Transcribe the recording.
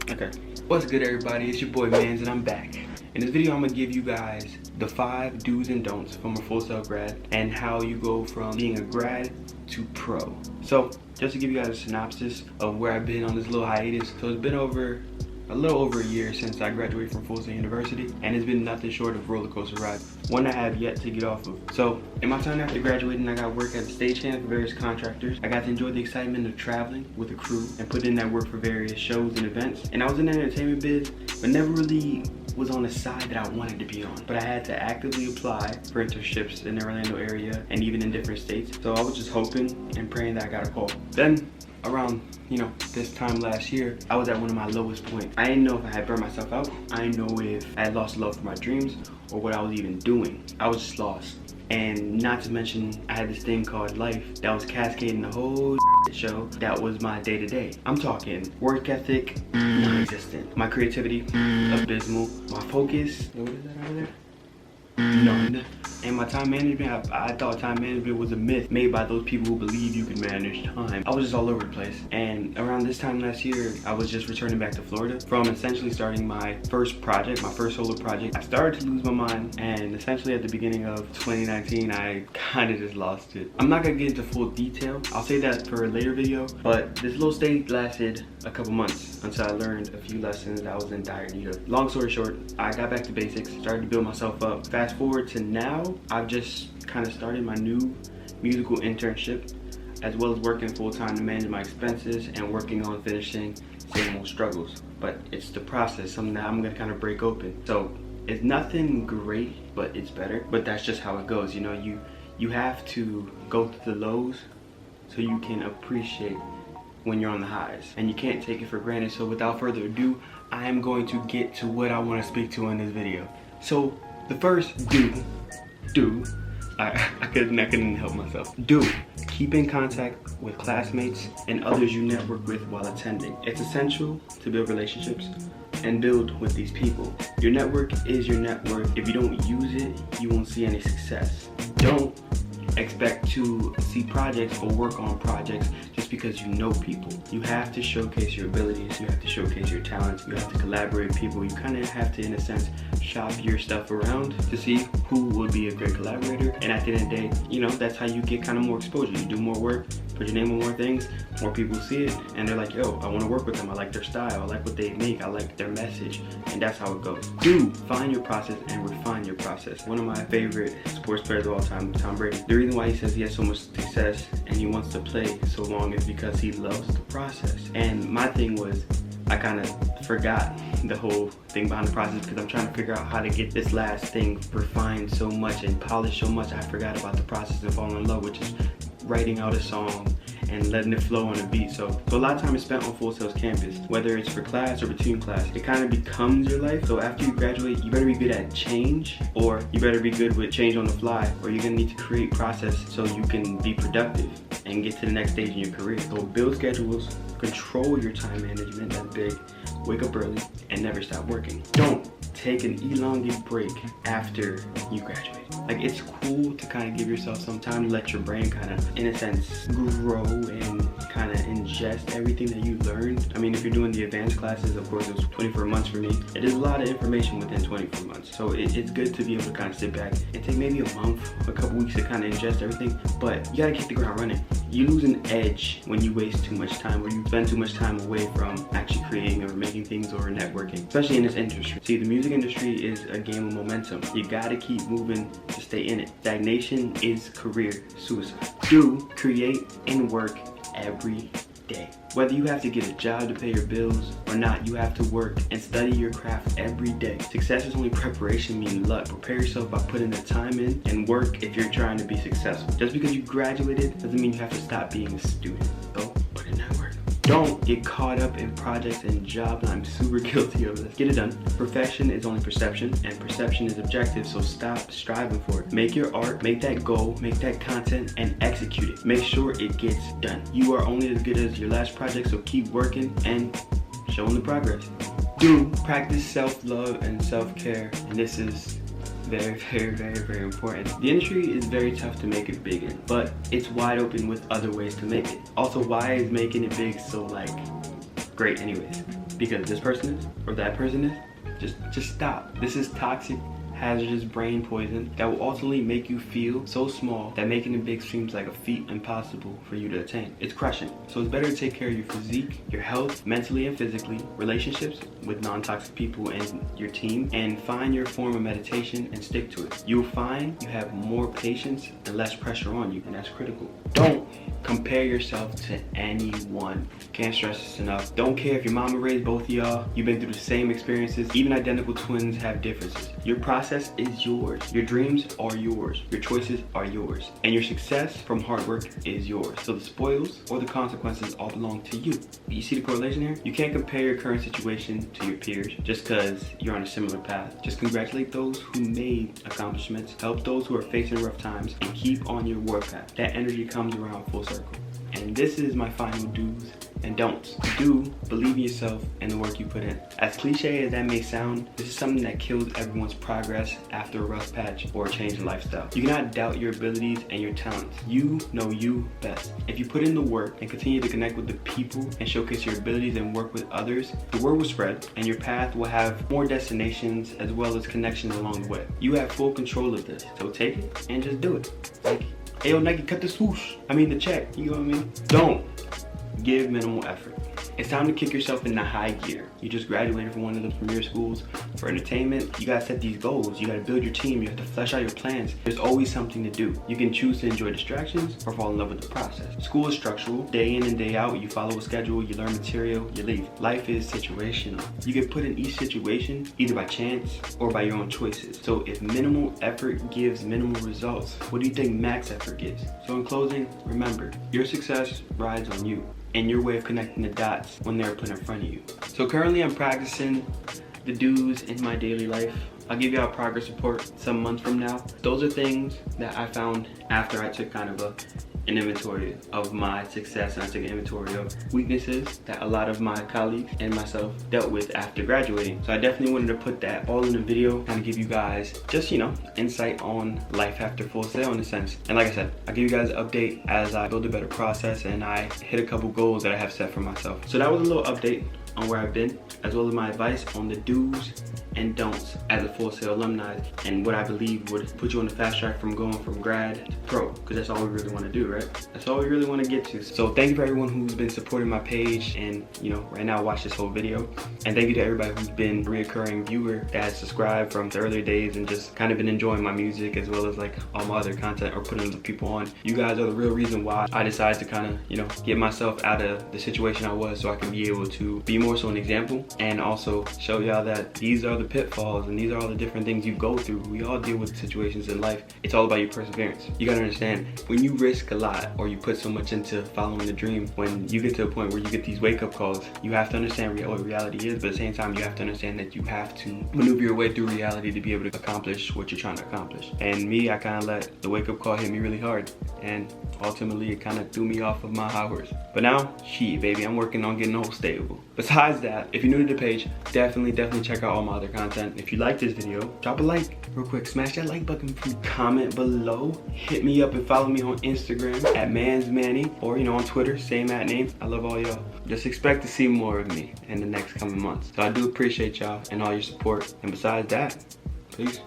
Okay. What's good, everybody? It's your boy Manz, and I'm back. In this video, I'm gonna give you guys the 5 do's and don'ts from a full sail grad and how you go from being a grad to pro. So, just to give you guys a synopsis of where I've been on this little hiatus. So it's been a little over a year since I graduated from Full Sail University, and it's been nothing short of a roller coaster ride, one I have yet to get off of. So in my time after graduating, I got work as a stagehand for various contractors. I got to enjoy the excitement of traveling with a crew and put in that work for various shows and events. And I was in the entertainment biz, but never really was on the side that I wanted to be on. But I had to actively apply for internships in the Orlando area and even in different states. So I was just hoping and praying that I got a call. Then around, this time last year, I was at one of my lowest points. I didn't know if I had burned myself out. I didn't know if I had lost love for my dreams or what I was even doing. I was just lost. And not to mention, I had this thing called life that was cascading the whole show that was my day-to-day. I'm talking work ethic, non-existent. My creativity, abysmal. My focus, what is that over there? None. And my time management, I thought time management was a myth made by those people who believe you can manage time. I was just all over the place. And around this time last year, I was just returning back to Florida from essentially starting my first project, my first solo project. I started to lose my mind, and essentially at the beginning of 2019, I kind of just lost it. I'm not gonna get into full detail. I'll say that for a later video, but this little state lasted a couple months until I learned a few lessons that I was in dire need of. Long story short, I got back to basics, started to build myself up. Fast forward to now, I've just kind of started my new musical internship, as well as working full-time to manage my expenses and working on finishing same old struggles. But it's the process, something that I'm gonna kind of break open. So it's nothing great, but it's better. But that's just how it goes. You have to go through the lows so you can appreciate when you're on the highs, and you can't take it for granted. So without further ado, I am going to get to what I want to speak to in this video. So the first do, I couldn't help myself. Do, keep in contact with classmates and others you network with while attending. It's essential to build relationships and build with these people. Your network is your net worth. If you don't use it, you won't see any success. Don't expect to see projects or work on projects just because you know people. You have to showcase your abilities, you have to showcase your talents, you have to collaborate with people. You kind of have to, in a sense, shop your stuff around to see who would be a great collaborator. And at the end of the day, that's how you get kind of more exposure. You do more work, put your name on more things, more people see it, and they're like, yo, I want to work with them. I like their style, I like what they make, I like their message, and that's how it goes. Do find your process and refine your process. One of my favorite sports players of all time, Tom Brady. The reason why he says he has so much success and he wants to play so long is because he loves the process. And my thing was, I kind of forgot the whole thing behind the process because I'm trying to figure out how to get this last thing refined so much and polished so much. I forgot about the process and falling in love, which is writing out a song and letting it flow on a beat. So a lot of time is spent on Full Sail's campus, whether it's for class or between class. It kind of becomes your life. So after you graduate, you better be good at change, or you better be good with change on the fly, or you're gonna need to create process so you can be productive and get to the next stage in your career. So build schedules, control your time management, that's big, wake up early, and never stop working. Don't take an elongated break after you graduate. Like, it's cool to kind of give yourself some time to let your brain kind of, in a sense, grow and kind of ingest everything that you learned. I mean, if you're doing the advanced classes, of course, it was 24 months for me. It is a lot of information within 24 months. So it's good to be able to kind of sit back and take maybe a month, a couple weeks to kind of ingest everything, but you gotta keep the ground running. You lose an edge when you waste too much time, or you spend too much time away from actually creating or making things or networking, especially in this industry. See, the music industry is a game of momentum. You gotta keep moving to stay in it. Stagnation is career suicide. Do create and work every day. Whether you have to get a job to pay your bills or not, you have to work and study your craft every day. Success is only preparation, meaning luck. Prepare yourself by putting the time in and work if you're trying to be successful. Just because you graduated doesn't mean you have to stop being a student. So put in that work. Don't get caught up in projects and jobs. I'm super guilty of this. Get it done. Perfection is only perception, and perception is objective, so stop striving for it. Make your art, make that goal, make that content, and execute it. Make sure it gets done. You are only as good as your last project, so keep working and showing the progress. Do practice self-love and self-care, and this is very important. The industry is very tough to make it big in, but it's wide open with other ways to make it. Also, why is making it big so great anyways? because this person is or that person is, just stop. This is toxic, hazardous brain poison that will ultimately make you feel so small that making it big seems like a feat impossible for you to attain. It's crushing. So it's better to take care of your physique, your health, mentally and physically, relationships with non-toxic people and your team, and find your form of meditation and stick to it. You'll find you have more patience and less pressure on you, and that's critical. Don't compare yourself to anyone. Can't stress this enough. Don't care if your mama raised both of y'all, you've been through the same experiences. Even identical twins have differences. Your process is yours. Your dreams are yours. Your choices are yours. And your success from hard work is yours. So the spoils or the consequences all belong to you. You see the correlation here? You can't compare your current situation to your peers just because you're on a similar path. Just congratulate those who made accomplishments, help those who are facing rough times, and keep on your warpath. That energy comes around full circle. And this is my final do's and don'ts. Do believe in yourself and the work you put in. As cliche as that may sound, this is something that kills everyone's progress after a rough patch or a change in lifestyle. You cannot doubt your abilities and your talents. You know you best. If you put in the work and continue to connect with the people and showcase your abilities and work with others, the word will spread and your path will have more destinations as well as connections along the way. You have full control of this, so take it and just do it. Like, hey yo, Nike, cut the swoosh. The check, you know what I mean? Don't give minimal effort. It's time to kick yourself into high gear. You just graduated from one of the premier schools for entertainment. You gotta set these goals. You gotta build your team. You have to flesh out your plans. There's always something to do. You can choose to enjoy distractions or fall in love with the process. School is structural. Day in and day out, you follow a schedule, you learn material, you leave. Life is situational. You get put in each situation either by chance or by your own choices. So if minimal effort gives minimal results, what do you think max effort gives? So in closing, remember, your success rides on you and your way of connecting the dots when they're put in front of you. So currently I'm practicing the do's in my daily life. I'll give you a progress report some months from now. Those are things that I found after I took kind of an inventory of my success, and I took an inventory of weaknesses that a lot of my colleagues and myself dealt with after graduating. So I definitely wanted to put that all in a video, kind of give you guys just, insight on life after Full Sail in a sense. And like I said, I'll give you guys an update as I build a better process and I hit a couple goals that I have set for myself. So that was a little update on where I've been, as well as my advice on the do's and don'ts as a Full Sail alumni, and what I believe would put you on the fast track from going from grad to pro, because that's all we really want to do, right? That's all we really want to get to. So thank you for everyone who's been supporting my page and right now watch this whole video, and thank you to everybody who's been a reoccurring viewer that has subscribed from the earlier days and just kind of been enjoying my music as well as like all my other content or putting the people on. You guys are the real reason why I decided to kind of get myself out of the situation I was, so I can be able to be more so an example and also show y'all that these are the pitfalls and these are all the different things you go through. We all deal with situations in life. It's all about your perseverance. You gotta understand, when you risk a lot or you put so much into following the dream, when you get to a point where you get these wake-up calls, you have to understand what reality is, but at the same time you have to understand that you have to maneuver your way through reality to be able to accomplish what you're trying to accomplish. And me, I kind of let the wake-up call hit me really hard, and ultimately it kind of threw me off of my high horse. But now, shit, baby, I'm working on getting the whole stable. Besides that, if you're new to the page, definitely check out all my other content. If you like this video, drop a like real quick. Smash that like button, comment below. Hit me up and follow me on Instagram at Manz or on Twitter, same name. I love all y'all. Just expect to see more of me in the next coming months. So I do appreciate y'all and all your support. And besides that, peace.